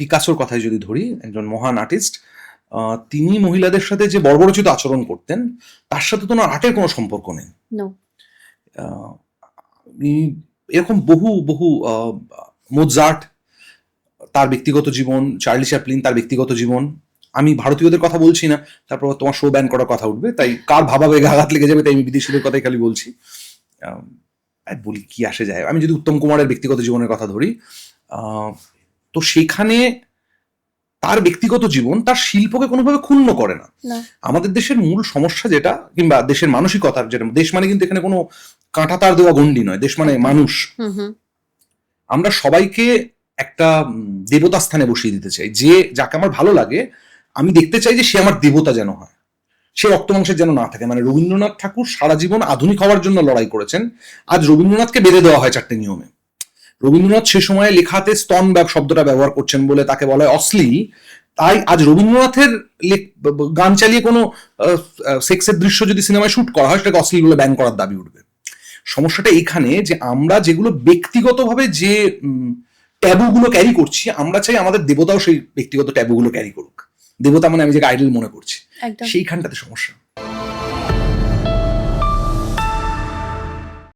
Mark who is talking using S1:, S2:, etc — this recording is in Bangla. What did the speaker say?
S1: পিকাসোর কথাই যদি ধরি, একজন মহান আর্টিস্ট, তিনি মহিলাদের সাথে যে বর্বরচিত আচরণ করতেন তার সাথে তো আর্টের কোনো সম্পর্ক নেই। এরকম বহু বহু মোৎসার্ট তার ব্যক্তিগত জীবন, চার্লি চ্যাপলিন তার ব্যক্তিগত জীবন, আমি ভারতীয়দের কথা বলছি না, তারপর তোমার শো ব্যান করার কথা উঠবে, তাই কার ভাবাবেগে আঘাত লেগে যাবে, তাই আমি বিদেশিদের কথাই খালি বলছি। বলি কি আসে যায়, আমি যদি উত্তম কুমারের ব্যক্তিগত জীবনের কথা ধরি, তো সেখানে তার ব্যক্তিগত জীবন তার শিল্পকে কোনোভাবে ক্ষুণ্ণ করে না। আমাদের দেশের মূল সমস্যা যেটা, কিংবা দেশের মানসিকতার যেটা, দেশ মানে কিন্তু এখানে কোনো কাঁটা তার দেওয়া গণ্ডি নয়, দেশ মানে মানুষ। আমরা সবাইকে একটা দেবতা স্থানে বসিয়ে দিতে চাই, যে যাকে আমার ভালো লাগে আমি দেখতে চাই যে সে আমার দেবতা যেন হয়, সে রক্তমাংসের যেন না থাকে। মানে রবীন্দ্রনাথ ঠাকুর সারা জীবন আধুনিক হওয়ার জন্য লড়াই করেছেন, আজ রবীন্দ্রনাথকে বেঁধে দেওয়া হয় 4টে নিয়মে। রবীন্দ্রনাথ সে সময় লেখাতে স্তন শব্দটা ব্যবহার করছেন বলে তাকে বলা হয় অশ্লীল, তাই আজ রবীন্দ্রনাথের গান চালিয়ে কোনো সেক্সের দৃশ্য যদি সিনেমায় শুট করা হয় সেটাকে অশ্লীল বলে ব্যান করার দাবি উঠবে। সমস্যাটা এইখানে যে আমরা যেগুলো ব্যক্তিগতভাবে যে ট্যাবুগুলো ক্যারি করছি, আমরা চাই আমাদের দেবতাও সেই ব্যক্তিগত ট্যাবুগুলো ক্যারি করুক। দেবতা মানে আমি যেটা আইডল মনে করছি, সেইখানটাতে সমস্যা।